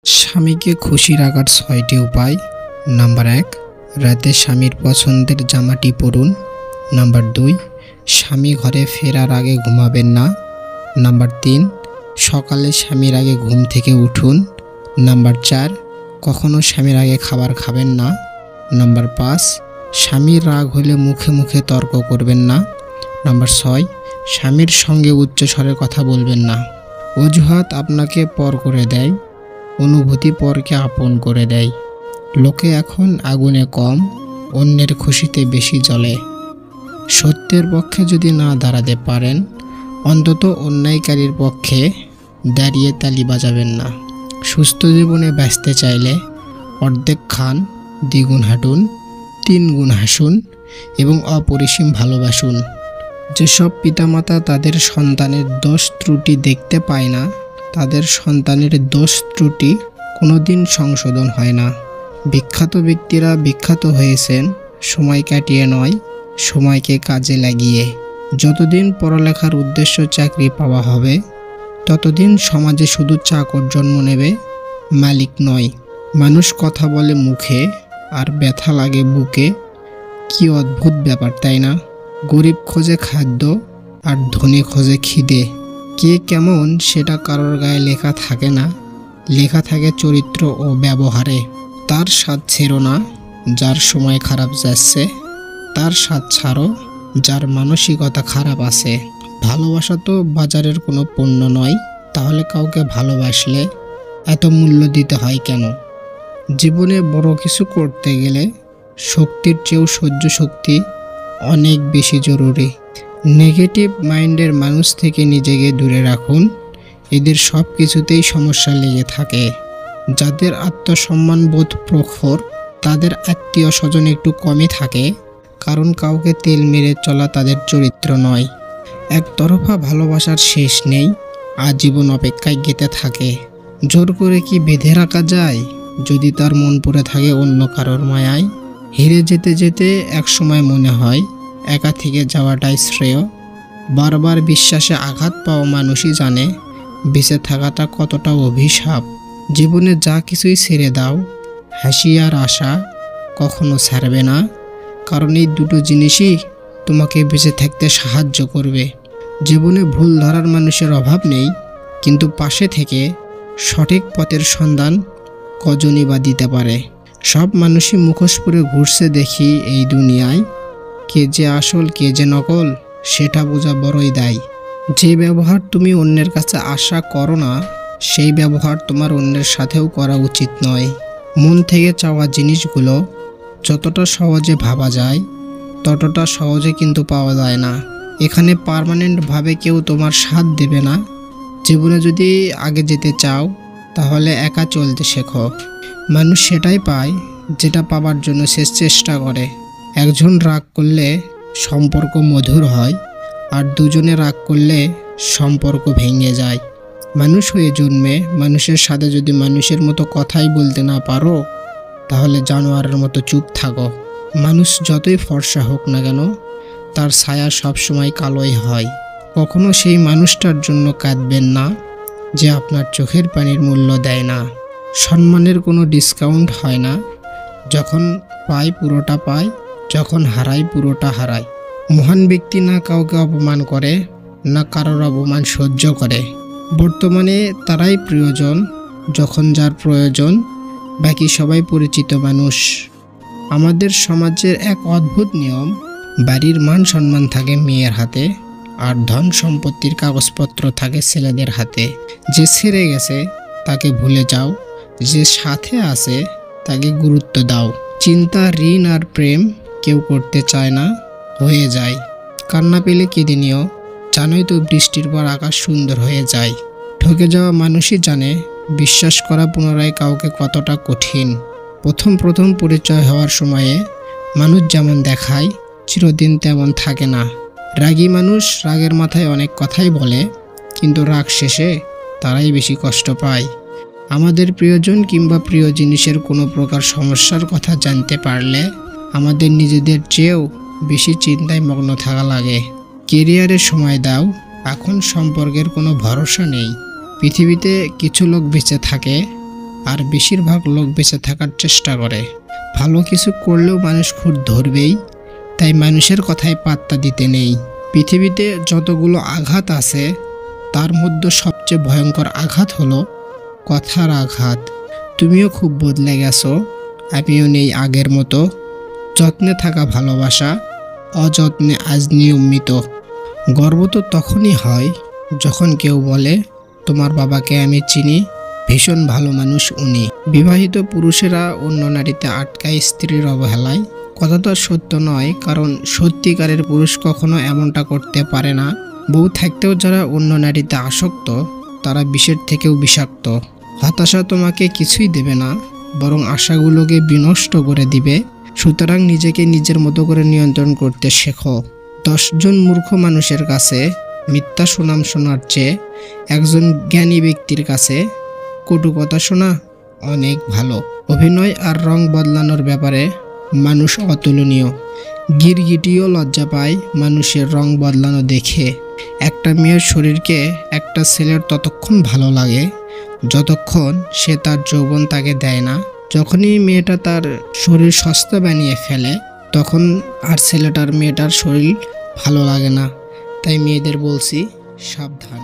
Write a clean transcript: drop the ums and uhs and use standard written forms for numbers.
স্বামীকে খুশি রাখার ৬টি উপায়। নাম্বার ১, রাতে স্বামীর পছন্দের জামাটি পরুন। নাম্বার ২, স্বামী ঘরে ফেরার আগে ঘুমাবেন না। নাম্বার ৩, সকালে স্বামীর আগে ঘুম থেকে উঠুন। নাম্বার ৪, কখনো স্বামীর আগে খাবার খাবেন না। নাম্বার ৫, স্বামীর রাগ হলে মুখে মুখে তর্ক করবেন না। নাম্বার ৬, স্বামীর সঙ্গে উচ্চস্বরে কথা বলবেন না। অজুহাত আপনাকে পর করে দেয়, অনুভূতি পরকে আপন করে দেয়। লোকে এখন আগুনে কম, অন্যের খুশিতে বেশি জ্বলে। সত্যের পক্ষে যদি না দাঁড়াতে পারেন, অন্তত অন্যায়কারীর পক্ষে দাঁড়িয়ে তালি বাজাবেন না। সুস্থ জীবনে বাঁচতে চাইলে অর্ধেক খান, দ্বিগুণ হাঁটুন, 3 গুণ হাসুন এবং অপরিসীম ভালোবাসুন। যেসব পিতামাতা তাদের সন্তানের দোষ ত্রুটি দেখতে পায় না, তাদের সন্তানের দোষ ত্রুটি কোনোদিন সংশোধন হয় না। বিখ্যাত ব্যক্তিরা বিখ্যাত হয়েছেন সময় কাটিয়ে নয়, সময়কে কাজে লাগিয়ে। যতদিন পড়ালেখার উদ্দেশ্য চাকরি পাওয়া হবে, ততদিন সমাজে শুধু চাকর জন্ম নেবে, মালিক নয়। মানুষ কথা বলে মুখে আর ব্যথা লাগে বুকে। কি অদ্ভুত ব্যাপার, তাই না? গরিব খোঁজে খাদ্য আর ধনী খোঁজে খিদে। কে কেমন সেটা কারোর গায়ে লেখা থাকে না, লেখা থাকে চরিত্র ও ব্যবহারে। তার স্বাদ ছেড়ো না যার সময় খারাপ যাচ্ছে, তার স্বাদ ছাড়ো যার মানসিকতা খারাপ আছে। ভালোবাসা তো বাজারের কোনো পণ্য নয়, তাহলে কাউকে ভালোবাসলে এত মূল্য দিতে হয় কেন? জীবনে বড় কিছু করতে গেলে শক্তির চেয়েও সহ্য শক্তি অনেক বেশি জরুরি। নেগেটিভ মাইন্ডের মানুষ থেকে নিজেকে দূরে রাখুন। এদের সব কিছুতেই সমস্যা লেগে থাকে। যাদের আত্মসম্মানবোধ প্রখর, তাদের আত্মীয় স্বজন একটু কমই থাকে, কারণ কাউকে তেল মেরে চলা তাদের চরিত্র নয়। একতরফা ভালোবাসার শেষ নেই, আজীবন অপেক্ষায় গেঁথে থাকে। জোর করে কি বেঁধে রাখা যায় যদি তার মন পড়ে থাকে অন্য কারোর মায়ায়? হেরে যেতে যেতে একসময় মনে হয় একা থেকে যাওয়াটাই শ্রেয়। বারবার বিশ্বাসে আঘাত পাওয়া মানুষই জানে বেঁচে থাকাটা কতটা অভিশাপ। জীবনে যা কিছুই ছেড়ে দাও, হাসি আর আশা কখনো ছাড়বে না, কারণ এই দুটো জিনিসই তোমাকে বেঁচে থাকতে সাহায্য করবে। জীবনে ভুল ধরার মানুষের অভাব নেই, কিন্তু পাশে থেকে সঠিক পথের সন্ধান কজনই বা দিতে পারে। সব মানুষই মুখোশ পরে ঘুরছে দেখি এই দুনিয়ায়, কে যে আসল কে যে নকল সেটা বোঝা বড়ই দায়। যে ব্যবহার তুমি অন্যের কাছে আশা করো না, সেই ব্যবহার তোমার অন্যের সাথেও করা উচিত নয়। মন থেকে চাওয়া জিনিসগুলো যতটা সহজে ভাবা যায়, ততটা সহজে কিন্তু পাওয়া যায় না। এখানে পার্মানেন্টভাবে কেউ তোমার সাথ দেবে না। জীবনে যদি আগে যেতে চাও, তাহলে একা চলতে শেখো। মানুষ সেটাই পায় যেটা পাবার জন্য সে চেষ্টা করে। একজন রাগ করলে সম্পর্ক মধুর হয়, আর দুজনে রাগ করলে সম্পর্ক ভেঙে যায়। মানুষ হয়ে জন্মে মানুষের সাথে যদি মানুষের মতো কথাই বলতে না পারো, তাহলে জানোয়ারের মতো চুপ থাকো। মানুষ যতই ফর্সা হোক না কেন, তার ছায়া সবসময় কালোই হয়। কখনো সেই মানুষটার জন্য কাঁদবেন না যে আপনার চোখের পানির মূল্য দেয় না। সম্মানের কোনো ডিসকাউন্ট হয় না। যখন পাই পুরোটা পাই, যখন হারাই পুরোটা হারাই। মহান ব্যক্তি না কাউকে অপমান করে, না কারোর অপমান সহ্য করে। বর্তমানে তারাই প্রিয়জন যখন যার প্রয়োজন, বাকি সবাই পরিচিত মানুষ। আমাদের সমাজের এক অদ্ভুত নিয়ম, বাড়ির মান সম্মান থাকে মেয়ের হাতে, আর ধন সম্পত্তির কাগজপত্র থাকে ছেলেদের হাতে। যে ছেড়ে গেছে তাকে ভুলে যাও, যে সাথে আছে তাকে গুরুত্ব দাও। চিন্তা, ঋণ আর প্রেম কেউ করতে চায় না, হয়ে যায়। কান্না পেলে কেঁদে নিও, জানোই তো বৃষ্টির পর আকাশ সুন্দর হয়ে যায়। ঠকে যাওয়া মানুষই জানে বিশ্বাস করা পুনরায় কাউকে কতটা কঠিন। প্রথম পরিচয় হওয়ার সময়ে মানুষ যেমন দেখায়, চিরদিন তেমন থাকে না। রাগী মানুষ রাগের মাথায় অনেক কথাই বলে, কিন্তু রাগ শেষে তারাই বেশি কষ্ট পায়। আমাদের প্রিয়জন কিংবা প্রিয় জিনিসের কোনো প্রকার সমস্যার কথা জানতে পারলে আমাদের নিজেদের চেয়েও বেশি চিন্তায় মগ্ন থাকা লাগে। কেরিয়ারে সময় দাও, এখন সম্পর্কের কোনো ভরসা নেই। পৃথিবীতে কিছু লোক বেঁচে থাকে, আর বেশিরভাগ লোক বেঁচে থাকার চেষ্টা করে। ভালো কিছু করলেও মানুষ খুঁত ধরবেই, তাই মানুষের কথায় পাত্তা দিতে নেই। পৃথিবীতে যতগুলো আঘাত আছে তার মধ্যে সবচেয়ে ভয়ঙ্কর আঘাত হলো কথার আঘাত। তুমিও খুব বদলে গেছো, আমিও নেই আগের মতো। যত্নে থাকা ভালোবাসা, অযত্নে আজ নিয়মিত। গর্ব তো তখনই হয় যখন কেউ বলে, তোমার বাবাকে আমি চিনি, ভীষণ ভালো মানুষ উনি। বিবাহিত পুরুষেরা অন্য নারীতে আটকায় স্ত্রীর অবহেলায়। কথাটা সত্য নয়, কারণ সত্যিকারের পুরুষ কখনো এমনটা করতে পারে না। বউ থাকতেও যারা অন্য নারীতে আসক্ত তারা বিষের থেকেও বিষাক্ত। হতাশা তোমাকে কিছুই দেবে না, বরং আশাগুলোকে বিনষ্ট করে দিবে। সুতরাং নিজেকে নিজের মতো করে নিয়ন্ত্রণ করতে শেখো। 10 জন মূর্খ মানুষের কাছে মিথ্যা সুনাম শোনার চেয়ে একজন জ্ঞানী ব্যক্তির কাছে কটু কথা শোনা অনেক ভালো। অভিনয় আর রং বদলানোর ব্যাপারে মানুষ অতুলনীয়। গিরগিটিও লজ্জা পায় মানুষের রং বদলানো দেখে। একটা মেয়ের শরীরকে একটা ছেলের ততক্ষণ ভালো লাগে যতক্ষণ সে তার যৌবন তাকে দেয় না। যখনই মেয়েটা তার শরীর সস্তা বানিয়ে ফেলে তখন আর ছেলেটার মেয়েটার শরীর ভালো লাগে না। তাই মেয়েদের বলছি, সাবধান।